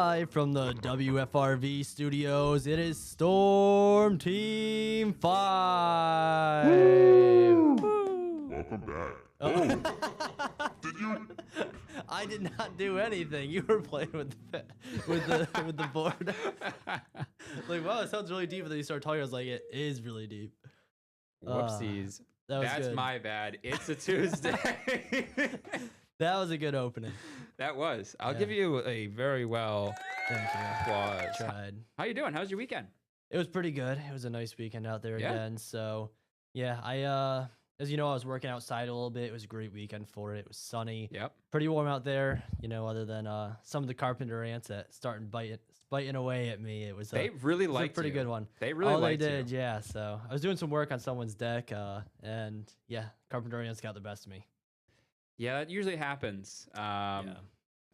Live from the WFRV studios, it is Storm Team 5. Woo! Welcome back. Oh. Did you? I did not do anything. You were playing with the board. Like, wow, it sounds really deep. And then you start talking. I was like, it is really deep. Whoopsies. That's good. My bad. It's a Tuesday. That was a good opening. That was. I'll give you a very well Thank you. applause. Tried. How you doing? How's your weekend? It was pretty good. It was a nice weekend out there Yeah. again. So, yeah, as you know, I was working outside a little bit. It was a great weekend for it. It was sunny. Yep. Pretty warm out there, other than some of the carpenter ants that started biting away at me. It was They really a liked pretty you. good one. They really Oh, they liked did, you. yeah. So I was doing some work on someone's deck, and yeah, carpenter ants got the best of me. Yeah, that usually happens. Yeah.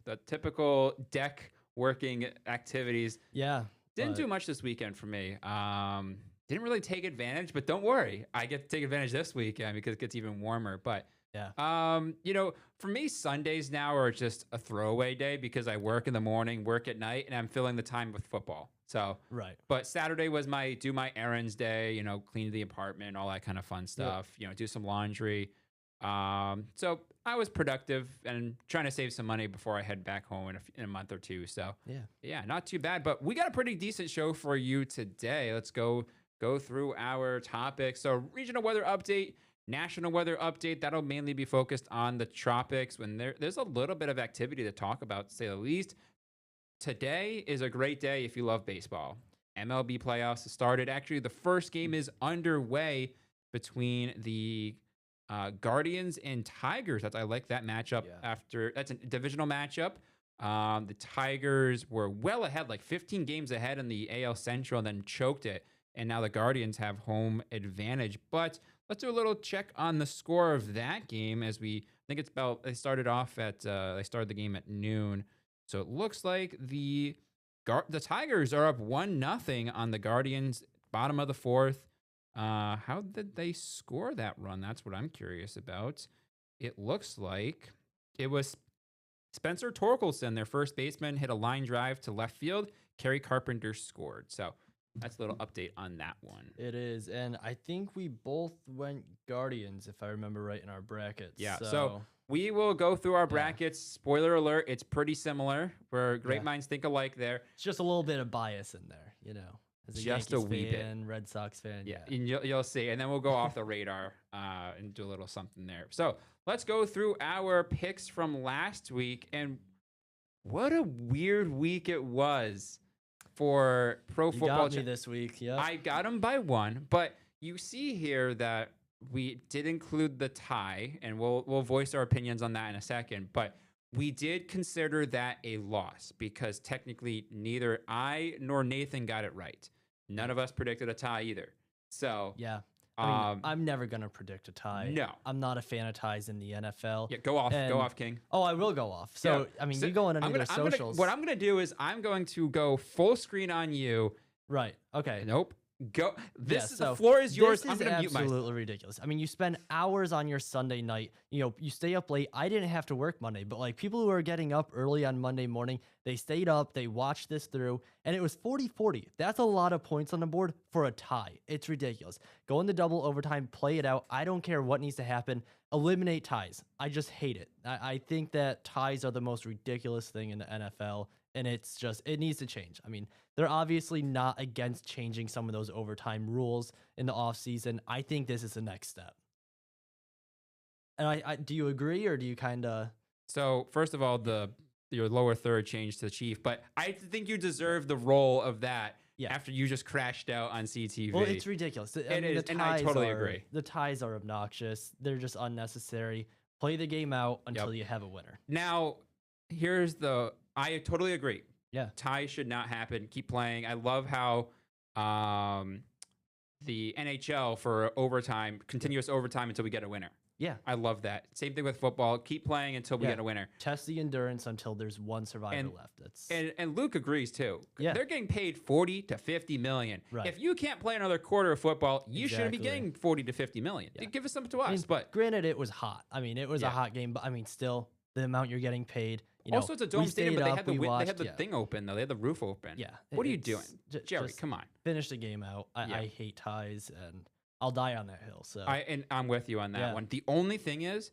The typical deck working activities. Yeah. Didn't do much this weekend for me. Didn't really take advantage, but don't worry. I get to take advantage this weekend because it gets even warmer. But yeah. for me, Sundays now are just a throwaway day because I work in the morning, work at night, and I'm filling the time with football. So Right. But Saturday was my do my errands day, clean the apartment, all that kind of fun stuff, do some laundry. So I was productive and trying to save some money before I head back home in a month or two. So yeah, not too bad. But we got a pretty decent show for you today. Let's go through our topics. So regional weather update, national weather update. That'll mainly be focused on the tropics when there's a little bit of activity to talk about, to say the least. Today is a great day if you love baseball. MLB playoffs have started. Actually, the first game is underway between the Guardians and Tigers. I like that matchup. Yeah. That's a divisional matchup. The Tigers were well ahead, like 15 games ahead in the AL Central, and then choked it. And now the Guardians have home advantage. But let's do a little check on the score of that game I think it's about, they started the game at noon. So it looks like the Tigers are up 1-0 on the Guardians, bottom of the fourth. How did they score that run? That's what I'm curious about. It looks like it was Spencer Torkelson, their first baseman, hit a line drive to left field. Kerry Carpenter scored. So that's a little update on that one. It is, and I think we both went Guardians, if I remember right, in our brackets. Yeah, so we will go through our brackets. Spoiler alert, it's pretty similar. We're great minds think alike there. It's just a little bit of bias in there, as a Just Yankees a wee fan, Red Sox fan. Yeah, and you'll see. And then we'll go off the radar and do a little something there. So let's go through our picks from last week. And what a weird week it was for pro You football. got me this week, yeah. I got them by one, but you see here that we did include the tie, and we'll voice our opinions on that in a second. But we did consider that a loss because technically neither I nor Nathan got it right. None of us predicted a tie either. So yeah. I mean, I'm never going to predict a tie. No. I'm not a fan of ties in the NFL. Yeah, go off, King. Oh, I will go off. So, Yeah. I mean, you go on any of their I'm socials. what I'm going to do is I'm going to go full screen on you. Right. Okay. Nope. Go. So the floor is yours. This I'm is going to mute myself. absolutely ridiculous. I mean, you spend hours on your Sunday night. You stay up late. I didn't have to work Monday, but like people who are getting up early on Monday morning, they stayed up, they watched this through, and it was 40-40. That's a lot of points on the board for a tie. It's ridiculous. Go into double overtime, play it out. I don't care what needs to happen. Eliminate ties. I just hate it. I think that ties are the most ridiculous thing in the NFL. And it needs to change. I mean, they're obviously not against changing some of those overtime rules in the offseason. I think this is the next step. And do you agree, or do you kind of... So, first of all, your lower third changed to Chief, but I think you deserve the role of that after you just crashed out on CTV. Well, it's ridiculous. It is, and I totally agree. The ties are obnoxious. They're just unnecessary. Play the game out until you have a winner. Now, I totally agree. Yeah. Ties should not happen. Keep playing. I love how the NHL for overtime, continuous overtime until we get a winner. Yeah. I love that. Same thing with football. Keep playing until we get a winner. Test the endurance until there's one survivor left. And Luke agrees too. Yeah. They're getting paid 40 to 50 million. Right. If you can't play another quarter of football, you shouldn't be getting 40 to 50 million. Yeah. Give us something to watch. I mean, but granted, it was hot. I mean, it was a hot game, but I mean, still the amount you're getting paid. Also, it's a We dome stadium, stayed but they up, had the we they watched, had the yeah, thing open though. They had the roof open. yeah. What are you doing, Jerry? Just Come on. finish the game out. Yeah. I hate ties, and I'll die on that hill. So I'm with you on that yeah, one. The only thing is,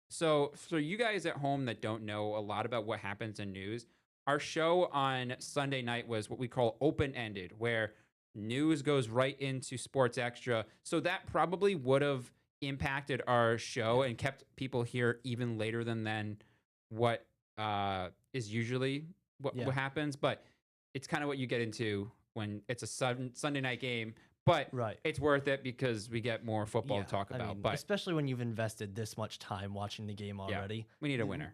so for you guys at home that don't know a lot about what happens in news, our show on Sunday night was what we call open ended, where news goes right into sports extra. So that probably would have impacted our show yeah, and kept people here even later than what is usually yeah. what happens. But it's kind of what you get into when it's a Sunday night game. But Right. it's worth it because we get more football Yeah, to talk I about. mean, But especially when you've invested this much time watching the game yeah, already. we need a n- winner.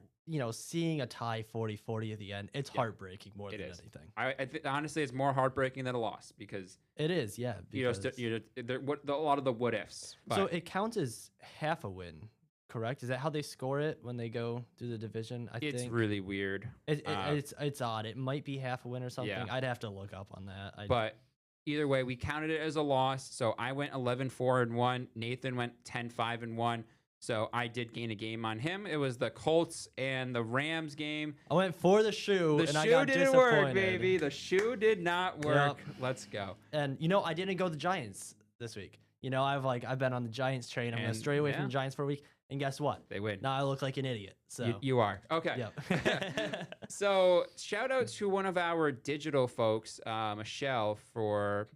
Seeing a tie 40-40 at the end, it's Yeah, heartbreaking more it than is. anything. Honestly, it's more heartbreaking than a loss because It is, yeah, because a lot of the what ifs. so But it counts as half a win, correct? Is that how they score it when they go through the division? I it's think really weird. it's odd. It might be half a win or something. Yeah. I'd have to look up on that. But either way, we counted it as a loss. So I went 11-4-1. Nathan went 10-5-1. So I did gain a game on him. It was the Colts and the Rams game. I went for the shoe, The and I shoe got didn't disappointed. work, baby. The shoe did not work. Yep. Let's go. And I didn't go the Giants this week. I've been on the Giants train. I'm gonna And, stray away from yeah. the Giants for a week. And guess what? They win. Now I look like an idiot. So You are. Okay. yep. So shout out to one of our digital folks, Michelle, for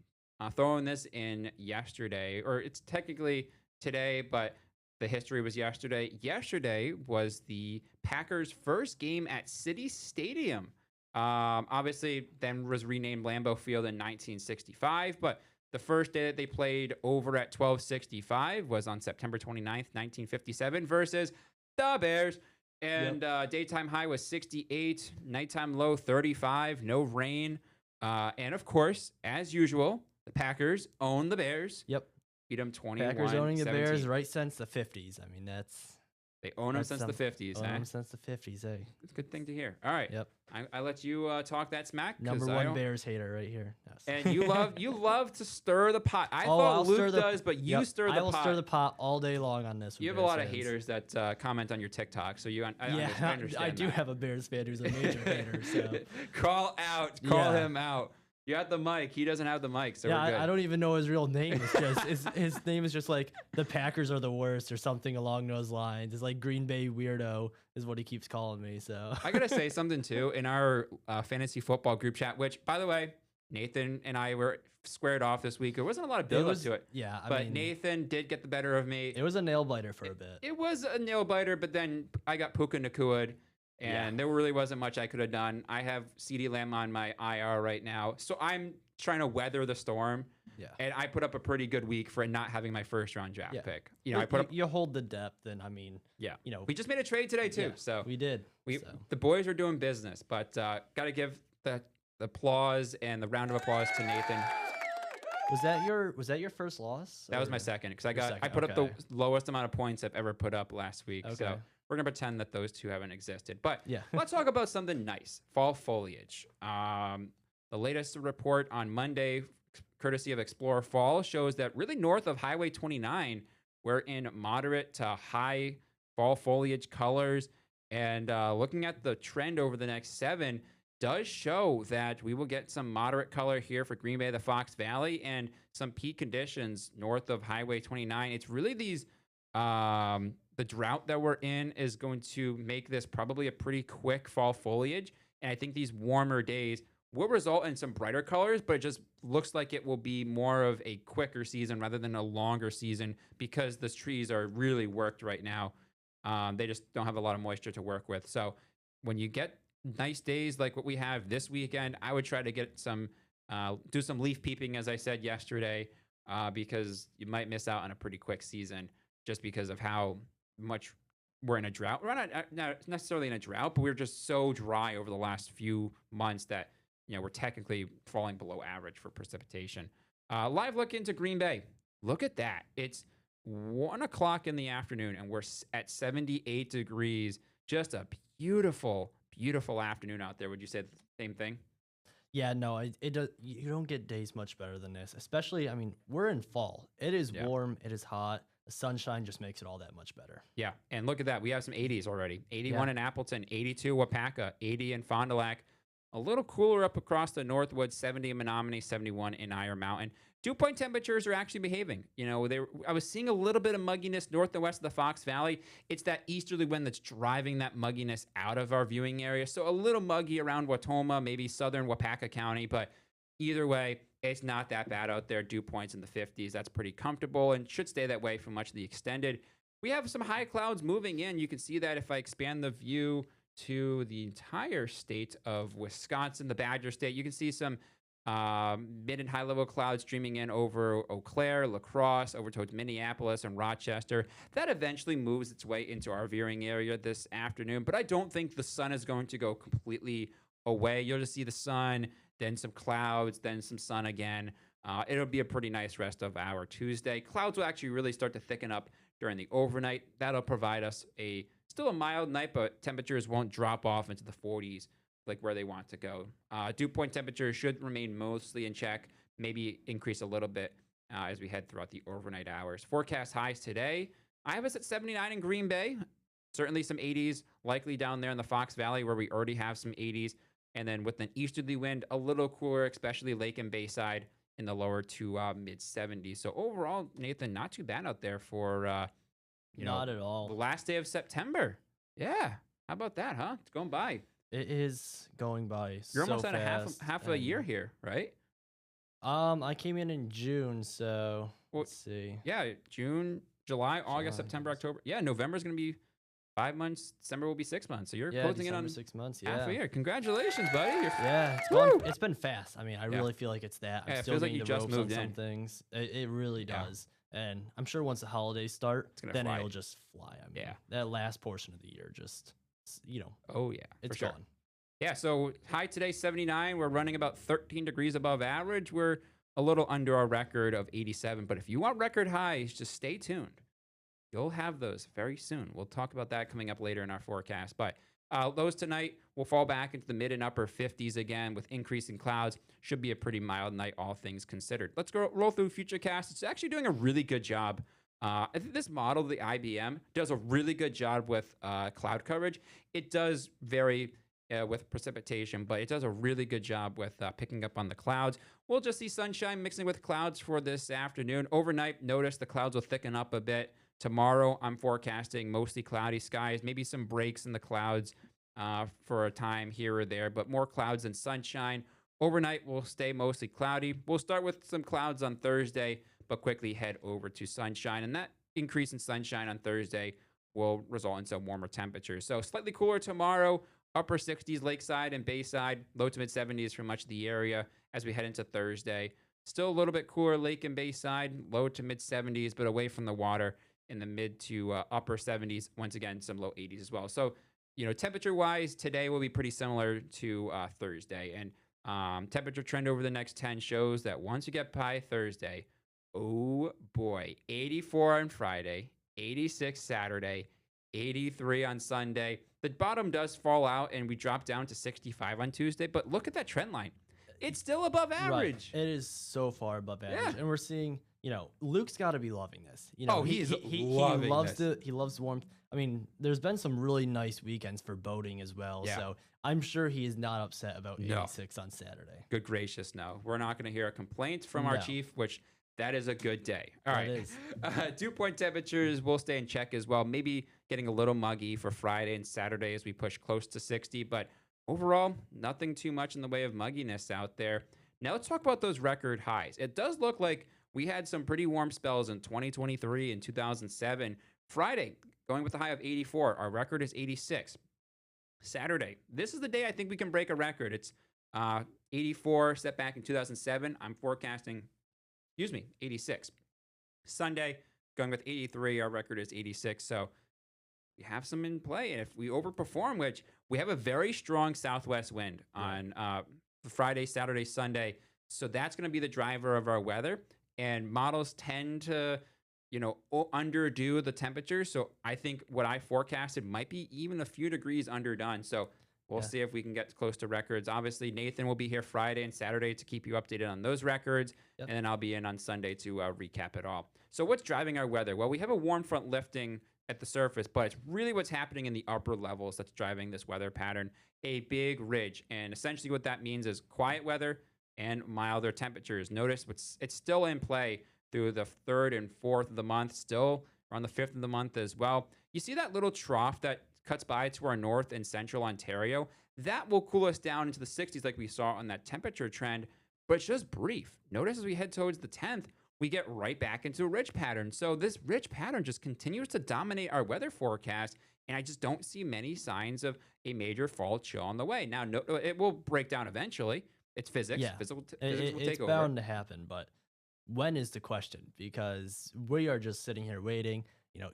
throwing this in yesterday, or it's technically today, but the history was yesterday. Yesterday was the Packers' first game at City Stadium. Obviously, then was renamed Lambeau Field in 1965, but the first day that they played over at 1265 was on September 29th, 1957 versus the Bears. And daytime high was 68, nighttime low 35, no rain. And of course, as usual, the Packers own the Bears. Yep. Beat them 21. Packers owning the 17. Bears right since the 50s. I mean, They own them that's since the 50s. own Huh? them since the 50s. Hey. It's a good thing to hear. All right. Yep. I let you talk that smack. 'Cause Number I one don't- Bears hater right here. Yes. And you love to stir the pot. I Oh, thought I'll stir Luke the- does, but you Yep, stir the pot. I will stir the pot all day long on this. You have a lot of haters that comment on your TikTok, so I understand I do that. have a Bears fan who's a major hater. So Call Yeah. him out. You have the mic. He doesn't have the mic, so yeah, we're good. I don't even know his real name. It's just his name is just like the Packers are the worst or something along those lines. It's like Green Bay weirdo is what he keeps calling me. So I gotta say something too in our fantasy football group chat, which by the way, Nathan and I were squared off this week. There wasn't a lot of build up to it. Yeah, I But mean, Nathan did get the better of me. it was a nail biter for a bit. It was a nail biter, but then I got Puka Nakua'd, and there really wasn't much I could have done. I have CeeDee Lamb on my IR right now, so I'm trying to weather the storm. Yeah. And I put up a pretty good week for not having my first round draft Yeah. pick. I put up. You hold the depth, and I mean, Yeah. We just made a trade today too, yeah, so we did. the boys are doing business. But got to give the applause and the round of applause to Nathan. Was that your first loss? That was my or- second because Your I second, put up the okay. lowest amount of points I've ever put up last week. So Okay. we're gonna pretend that those two haven't existed. But Yeah. let's talk about something nice. Fall foliage. The latest report on Monday, courtesy of Explorer Fall, shows that really north of Highway 29, we're in moderate to high fall foliage colors. And looking at the trend over the next 7 does show that we will get some moderate color here for Green Bay, the Fox Valley, and some peak conditions north of Highway 29. It's really these, the drought that we're in is going to make this probably a pretty quick fall foliage. And I think these warmer days will result in some brighter colors, but it just looks like it will be more of a quicker season rather than a longer season because the trees are really worked right now. They just don't have a lot of moisture to work with. So when you get nice days like what we have this weekend, I would try to get some, do some leaf peeping, as I said yesterday, because you might miss out on a pretty quick season just because of how much we're in a drought. We're not necessarily in a drought, but we're just so dry over the last few months that, we're technically falling below average for precipitation. Live look into Green Bay. Look at that. It's 1 o'clock in the afternoon and we're at 78 degrees. Just a beautiful, beautiful afternoon out there. Would you say the same thing? Yeah, no, it does. You don't get days much better than this. Especially, I mean, we're in fall. It is Yeah. warm. It is hot. The sunshine just makes it all that much better. Yeah, and look at that. We have some 80s already. 81 Yeah. in Appleton, 82 Wapaka, 80 in Fond du Lac. A little cooler up across the Northwoods, 70 in Menominee, 71 in Iron Mountain. Dew point temperatures are actually behaving. I was seeing a little bit of mugginess north and west of the Fox Valley. It's that easterly wind that's driving that mugginess out of our viewing area. So a little muggy around Watoma, maybe southern Wapaka County, but either way, it's not that bad out there. Dew points in the 50s. That's pretty comfortable and should stay that way for much of the extended. We have some high clouds moving in. You can see that if I expand the view to the entire state of Wisconsin, the Badger State, you can see some mid and high level clouds streaming in over Eau Claire, La Crosse, over towards Minneapolis and Rochester. That eventually moves its way into our viewing area this afternoon, but I don't think the sun is going to go completely away. You'll just see the sun, then some clouds, then some sun again. It'll be a pretty nice rest of our Tuesday. Clouds will actually really start to thicken up during the overnight. That'll provide us still a mild night, but temperatures won't drop off into the 40s like where they want to go. Dew point temperatures should remain mostly in check, maybe increase a little bit as we head throughout the overnight hours. Forecast highs today. I have us at 79 in Green Bay. Certainly some 80s, likely down there in the Fox Valley where we already have some 80s. And then with an easterly wind, a little cooler, especially Lake and Bayside in the lower to mid 70s. So overall, Nathan, not too bad out there for Not at the all. last day of September. Yeah, how about that, huh? It's going by. It is going by You're so almost at a fast. half a year and, here, right? I came in June, so Well, let's see. yeah, June, July, August, July, September, August. October. Yeah, November's gonna be 5 months. December will be 6 months. So you're Yeah, closing in December on 6 months. half Yeah. a year. Congratulations, buddy. Yeah, Woo! it's been fast. I mean, I Yeah. really feel like it's that. I'm Yeah, it still feels like getting you the just ropes on moved some in. things. It really Yeah. does. And I'm sure once the holidays start, gonna then fly. it'll just fly. I mean, Yeah. that last portion of the year just, Oh yeah, for it's sure. gone. Yeah, so high today 79. We're running about 13 degrees above average. We're a little under our record of 87. But if you want record highs, just stay tuned. You'll have those very soon. We'll talk about that coming up later in our forecast. But those tonight will fall back into the mid and upper 50s again with increasing clouds. Should be a pretty mild night, all things considered. Let's go roll through Futurecast. It's actually doing a really good job. I think this model, the IBM, does a really good job with cloud coverage. It does vary with precipitation, but it does a really good job with picking up on the clouds. We'll just see sunshine mixing with clouds for this afternoon. Overnight, notice the clouds will thicken up a bit. Tomorrow, I'm forecasting mostly cloudy skies, maybe some breaks in the clouds for a time here or there, but more clouds than sunshine. Overnight, will stay mostly cloudy. We'll start with some clouds on Thursday, but quickly head over to sunshine. And that increase in sunshine on Thursday will result in some warmer temperatures. So slightly cooler tomorrow, upper 60s lakeside and bayside, low to mid 70s for much of the area as we head into Thursday. Still a little bit cooler lake and bayside, low to mid 70s, but away from the water in the mid to upper 70s. Once again, some low 80s as well. So, temperature wise, today will be pretty similar to Thursday. And temperature trend over the next 10 shows that once you get by Thursday, oh boy, 84 on Friday, 86 Saturday, 83 on Sunday. The bottom does fall out and we drop down to 65 on Tuesday, but look at that trend line. It's still above average. Right. It is so far above average. Yeah. And we're seeing, Luke's got to be loving this. Oh, he's loving he loves this. he loves warmth. I mean, there's been some really nice weekends for boating as well. Yeah. So I'm sure he is not upset about No. 86 on Saturday. Good gracious, no. We're not going to hear a complaint from our No. chief, which that is a good day. All That right. is. Dew point temperatures will stay in check as well. Maybe getting a little muggy for Friday and Saturday as we push close to 60. But overall, nothing too much in the way of mugginess out there. Now let's talk about those record highs. It does look like we had some pretty warm spells in 2023 and 2007. Friday, going with a high of 84. Our record is 86. Saturday, this is the day I think we can break a record. It's 84 set back in 2007. I'm forecasting, 86. Sunday, going with 83. Our record is 86. So we have some in play. And if we overperform, which we have a very strong southwest wind on Friday, Saturday, Sunday. So that's going to be the driver of our weather. And models tend to, underdo the temperature. So I think what I forecasted might be even a few degrees underdone. So We'll Yeah. see if we can get close to records. Obviously, Nathan will be here Friday and Saturday to keep you updated on those records. Yep. And then I'll be in on Sunday to recap it all. So, what's driving our weather? Well, we have a warm front lifting at the surface, but it's really what's happening in the upper levels that's driving this weather pattern. A big ridge. And essentially, what that means is quiet weather and milder temperatures. Notice it's still in play through the 3rd and 4th of the month, still around the 5th of the month as well. You see that little trough that cuts by to our north and central Ontario? That will cool us down into the 60s like we saw on that temperature trend, but it's just brief. Notice as we head towards the 10th, we get right back into a ridge pattern. So this ridge pattern just continues to dominate our weather forecast, and I just don't see many signs of a major fall chill on the way. Now, no, it will break down eventually. It's physics. Yeah. Physics will It's take over. bound to happen, but when is the question? Because we are just sitting here waiting,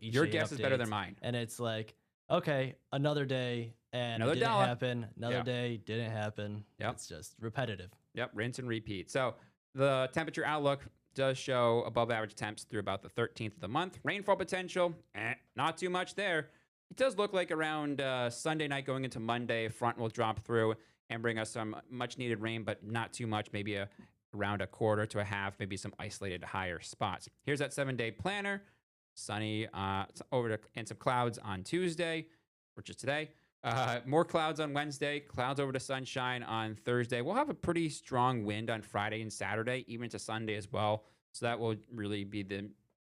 each Your day guess is better than updates, mine. and it's like, okay, another day, and Another it didn't dollar. happen. Another Yeah. day, didn't happen. Yep. It's just repetitive. Yep, rinse and repeat. So the temperature outlook does show above average temps through about the 13th of the month. Rainfall potential, not too much there. It does look like around Sunday night going into Monday, a front will drop through and bring us some much needed rain, but not too much, maybe around a quarter to a half, maybe some isolated higher spots. Here's that 7-day planner. Sunny and some clouds on Tuesday, which is today. More clouds on Wednesday, clouds over to sunshine on Thursday. We'll have a pretty strong wind on Friday and Saturday, even to Sunday as well. So that will really be the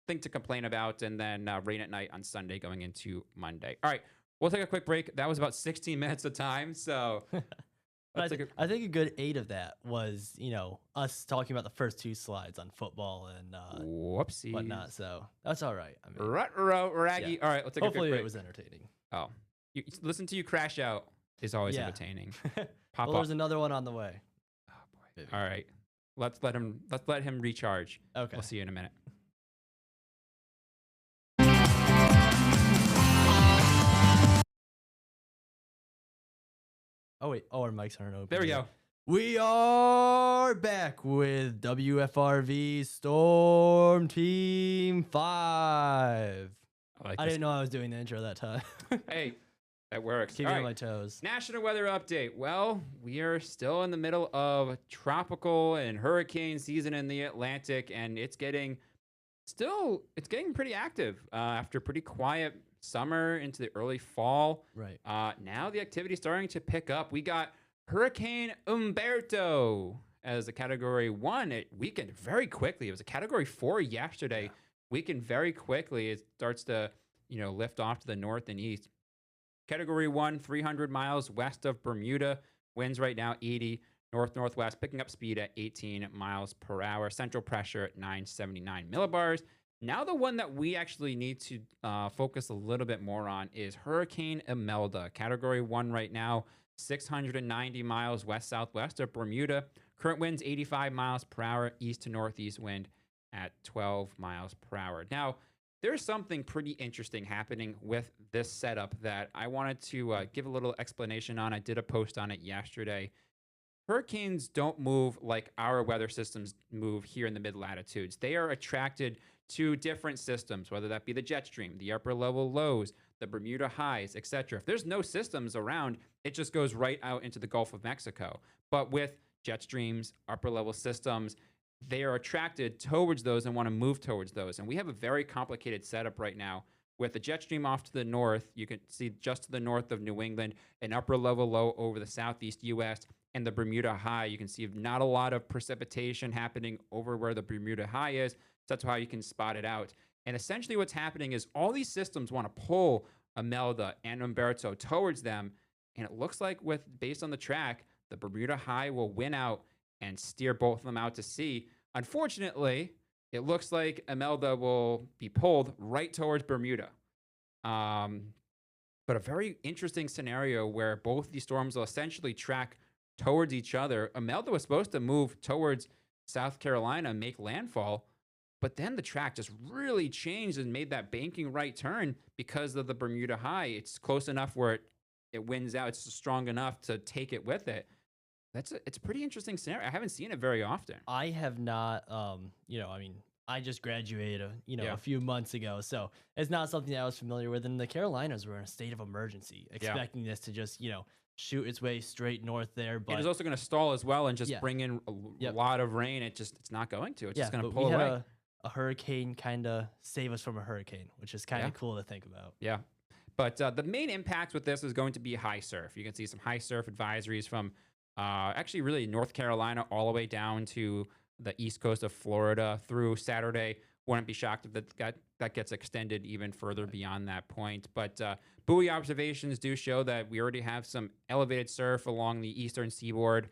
thing to complain about. And then rain at night on Sunday going into Monday. All right, we'll take a quick break. That was about 16 minutes of time. So But I think a good 8 of that was, us talking about the first 2 slides on football and whoopsies. whatnot. So that's all right. I mean, Raggy. yeah. All right, let's take a Hopefully quick break. it was entertaining. Oh, listen to you crash out is always Yeah. entertaining. Pop Well, up. there's another one on the way. Oh boy. Maybe. All right. Let's let him recharge. Okay. We'll see you in a minute. Oh wait. Oh, our mics aren't open. There we yet. go. We are back with WFRV Storm Team 5. I like I this. didn't know I was doing the intro that time. Hey, that works. Keep All me on right. my toes. National weather update. Well, we are still in the middle of tropical and hurricane season in the Atlantic, and it's getting pretty active after a pretty quiet summer into the early fall. Right. Now the activity is starting to pick up. We got Hurricane Umberto as a Category 1. It weakened very quickly. It was a Category 4 yesterday. Yeah. Weakened very quickly. It starts to, lift off to the north and east. Category 1, 300 miles west of Bermuda. Winds right now 80 north-northwest, picking up speed at 18 miles per hour. Central pressure at 979 millibars. Now the one that we actually need to focus a little bit more on is Hurricane Imelda. Category 1 right now, 690 miles west-southwest of Bermuda. Current winds 85 miles per hour, east to northeast wind at 12 miles per hour. Now, there's something pretty interesting happening with this setup that I wanted to give a little explanation on. I did a post on it yesterday. Hurricanes don't move like our weather systems move here in the mid-latitudes. They are attracted to different systems, whether that be the jet stream, the upper level lows, the Bermuda highs, etc. If there's no systems around, it just goes right out into the Gulf of Mexico. But with jet streams, upper level systems, they are attracted towards those and want to move towards those. And we have a very complicated setup right now with the jet stream off to the north. You can see just to the north of New England, an upper level low over the southeast U.S., and the Bermuda high. You can see not a lot of precipitation happening over where the Bermuda high is. So that's how you can spot it out. And essentially what's happening is all these systems want to pull Imelda and Umberto towards them. And it looks like based on the track, the Bermuda high will win out and steer both of them out to sea. Unfortunately, it looks like Imelda will be pulled right towards Bermuda. But a very interesting scenario where both these storms will essentially track towards each other. Imelda was supposed to move towards South Carolina and make landfall, but then the track just really changed and made that banking right turn because of the Bermuda high. It's close enough where it wins out. It's strong enough to take it with it. It's a pretty interesting scenario. I haven't seen it very often. I have not, I just graduated, Yeah. a few months ago. So it's not something that I was familiar with. And the Carolinas were in a state of emergency, expecting this to just, shoot its way straight north there. It But is also going to stall as well and just yeah, bring in a yep, lot of rain. It's not going to. It's yeah. just going to But we pull had away. a hurricane kind of save us from a hurricane, which is kind Yeah. of cool to think about. Yeah. But the main impact with this is going to be high surf. You can see some high surf advisories from actually really North Carolina all the way down to the east coast of Florida through Saturday. Wouldn't be shocked if that gets extended even further beyond that point. But buoy observations do show that we already have some elevated surf along the eastern seaboard,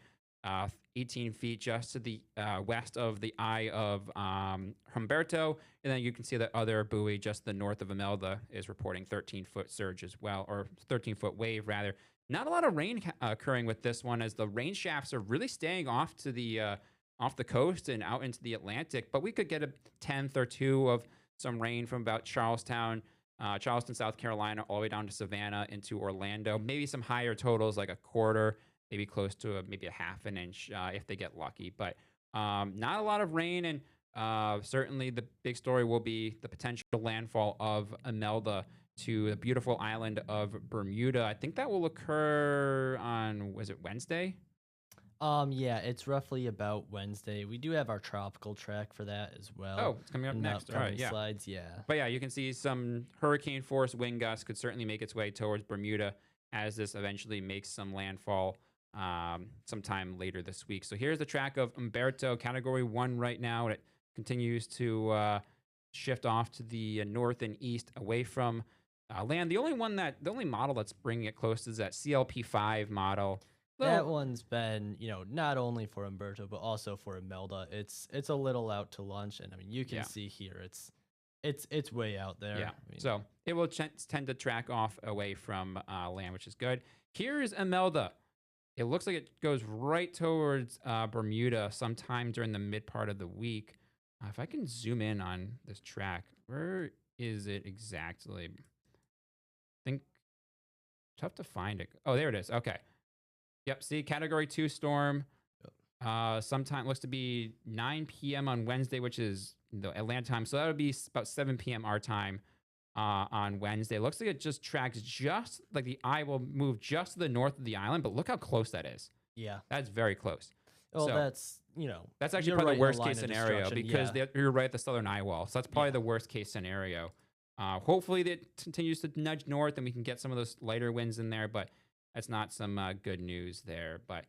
18 feet just to the west of the eye of Humberto. And then you can see the other buoy just the north of Imelda is reporting 13-foot surge as well, or 13-foot wave rather. Not a lot of rain occurring with this one, as the rain shafts are really staying off the coast and out into the Atlantic. But we could get a tenth or two of some rain from about Charleston, South Carolina, all the way down to Savannah into Orlando. Maybe some higher totals like a quarter, maybe close to maybe a half an inch if they get lucky. But not a lot of rain, and certainly the big story will be the potential landfall of Imelda to the beautiful island of Bermuda. I think that will occur on, was it Wednesday? Yeah, it's roughly about Wednesday. We do have our tropical track for that as well. Oh, it's coming up in the next. All right, upcoming yeah. slides, yeah. But yeah, you can see some hurricane force wind gusts could certainly make its way towards Bermuda as this eventually makes some landfall sometime later this week. So here's the track of Umberto, Category 1 right now. It continues to shift off to the north and east away from land. The only model that's bringing it close is that CLP5 model. That one's been, not only for Umberto, but also for Imelda. It's a little out to lunch, and I mean, you can see here it's way out there. Yeah. I mean, So it will tend to track off away from land, which is good. Here's Imelda. It looks like it goes right towards Bermuda sometime during the mid part of the week. If I can zoom in on this track, where is it exactly? I think tough to find it. Oh, there it is. Okay. Yep. See, Category 2 storm. Sometime looks to be 9 p.m. on Wednesday, which is the Atlanta time. So that would be about 7 p.m. our time on Wednesday. Looks like it just tracks just like the eye will move just to the north of the island, but look how close that is. yeah. That's very close. Well, So that's actually you're probably right the in worst line case of scenario destruction, because yeah. you're right at the southern eye wall. So that's probably the worst case scenario. Hopefully it continues to nudge north and we can get some of those lighter winds in there, but that's not some good news there. But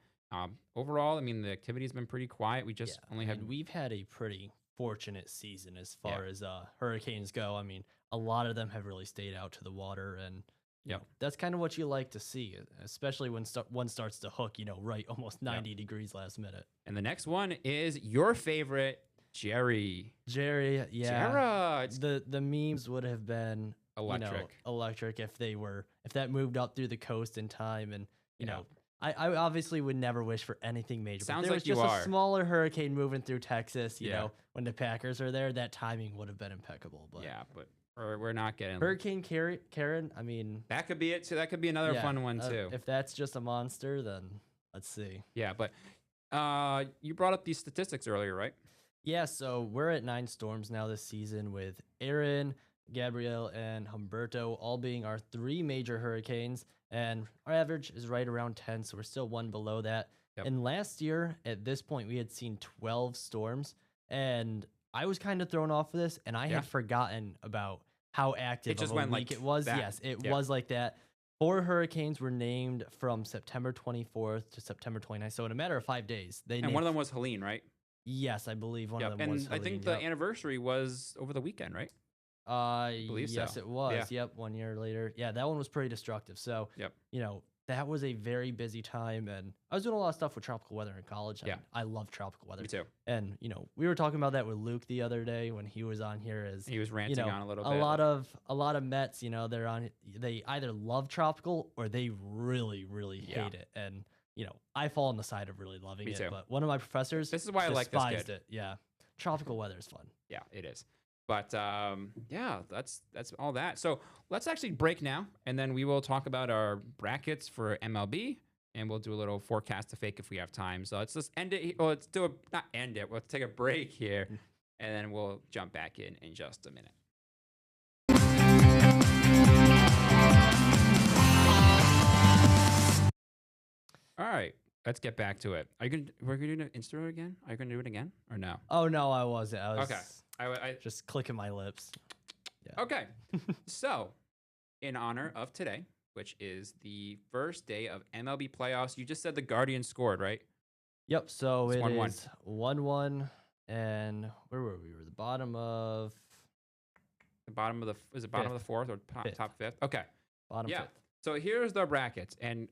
overall, I mean, the activity has been pretty quiet. We just only had. And we've had a pretty fortunate season as far Yeah. as hurricanes go. I mean, a lot of them have really stayed out to the water, and Yep. that's kind of what you like to see, especially when one starts to hook. Right, almost 90 degrees last minute. And the next one is your favorite, Jerry. Jerry, yeah. Jera. It's The memes would have been electric. electric if that moved up through the coast in time, and Yeah. I obviously would never wish for anything major. Sounds but there like was you just are. a smaller hurricane moving through Texas. You Yeah. know, when the Packers are there, that timing would have been impeccable. But Yeah, but we're not getting. Hurricane Karen, I mean, That could be it too. That could be another yeah, fun one too. If that's just a monster, then let's see. Yeah, but you brought up these statistics earlier, right? Yeah, so we're at 9 storms now this season, with Aaron, Gabrielle, and Humberto all being our 3 major hurricanes, and our average is right around 10, so we're still one below that. Yep. And last year, at this point, we had seen 12 storms, and I was kind of thrown off of this, and I Yeah. had forgotten about how active It just of a went week like it was. that. Yes, it Yep. was like that. 4 hurricanes were named from September 24th to September 29th, so in a matter of 5 days, they And named. one of them was Helene, right? Yes, I believe one Yep. of them was And I think Helene, the yep. anniversary was over the weekend, right? believe Yes, so. it was. Yeah. Yep, 1 year later. Yeah, that one was pretty destructive. So, Yep. that was a very busy time, and I was doing a lot of stuff with tropical weather in college. Yeah. I love tropical weather. Me too. And we were talking about that with Luke the other day when he was on here. As He was ranting on a little bit. a lot of Mets, they either love tropical or they really, really Yeah. hate it. And I fall on the side of really loving Me it. too. But one of my professors, This is why I like this despised kid. it. Yeah, tropical weather is fun. Yeah, it is. But yeah, that's all that. So let's actually break now, and then we will talk about our brackets for MLB, and we'll do a little forecast to fake if we have time. So let's just end it. Well, not end it. We'll take a break here, and then we'll jump back in just a minute. let's get back to it. Are you gonna we're gonna do an intro again? Are you gonna do it again or no? Oh no, I wasn't. I was Okay. I just clicking my lips. Yeah. okay. So, in honor of today, which is the first day of MLB playoffs, you just said the Guardians scored, right? Yep. So It's it 1-1. is 1-1, and where were we? We were the bottom of The bottom of the is it bottom of fifth. the fourth or Fifth. top fifth? Okay. Bottom Yeah. fifth. So here's the brackets. And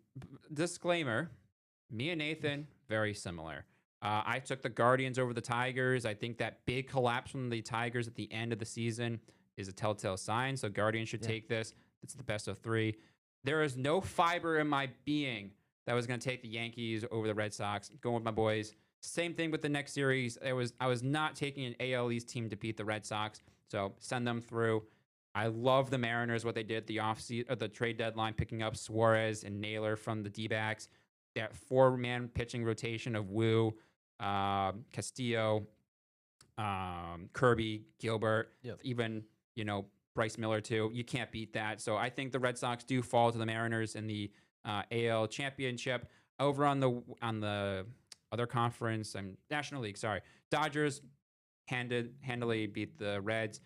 disclaimer, me and Nathan, very similar. I took the Guardians over the Tigers. I think that big collapse from the Tigers at the end of the season is a telltale sign. So Guardians should Yeah. take this. It's the best of three. There is no fiber in my being that was going to take the Yankees over the Red Sox. Going with my boys. Same thing with the next series. I was not taking an AL East team to beat the Red Sox. So send them through. I love the Mariners, what they did at the trade deadline, picking up Suarez and Naylor from the D-backs. That 4-man pitching rotation of Wu, Castillo, Kirby, Gilbert, Yep. even, Bryce Miller too. You can't beat that. So I think the Red Sox do fall to the Mariners in the AL championship. Over on the other conference, National League, sorry. Dodgers handily beat the Reds.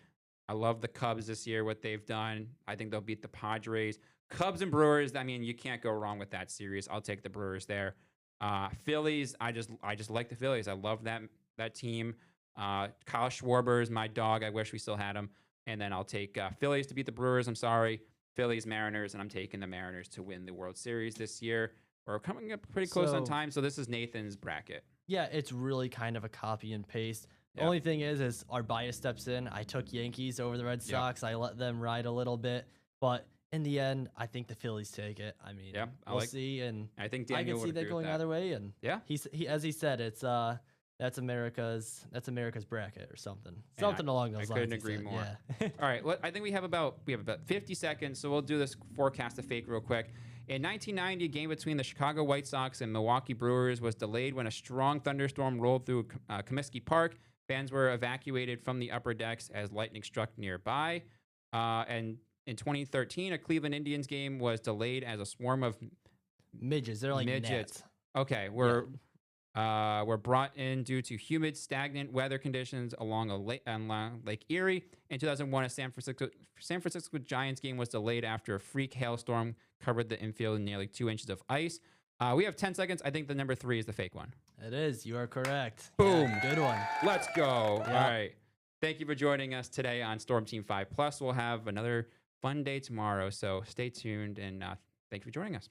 I love the Cubs this year, what they've done. I think they'll beat the Padres. Cubs and Brewers, you can't go wrong with that series. I'll take the Brewers there. Phillies, I just like the Phillies. I love that team. Kyle Schwarber is my dog. I wish we still had him. And then I'll take Phillies to beat the Brewers. I'm sorry. Phillies, Mariners, and I'm taking the Mariners to win the World Series this year. We're coming up pretty close on time, so this is Nathan's bracket. Yeah, it's really kind of a copy and paste. The Yeah. only thing is our bias steps in. I took Yankees over the Red Sox. I let them ride a little bit, but in the end, I think the Phillies take it. We'll see, and I think I Daniel can see would that agree going with that. either way. And Yeah. as he said, it's that's America's bracket or something, And something along those I lines. couldn't he agree said. more. Yeah. All right, I think we have about 50 seconds, so we'll do this forecast of fake real quick. In 1990, a game between the Chicago White Sox and Milwaukee Brewers was delayed when a strong thunderstorm rolled through Comiskey Park. Fans were evacuated from the upper decks as lightning struck nearby. And in 2013, a Cleveland Indians game was delayed as a swarm of Midgets, they're like midgets. gnats. Okay, were brought in due to humid, stagnant weather conditions along Lake Erie. In 2001, a San Francisco Giants game was delayed after a freak hailstorm covered the infield in nearly 2 inches of ice. We have 10 seconds. I think the number 3 is the fake one. It is. You are correct. Boom. Yeah, good one. Let's go. Yeah. All right. Thank you for joining us today on Storm Team 5 Plus. We'll have another fun day tomorrow, so stay tuned, and thank you for joining us.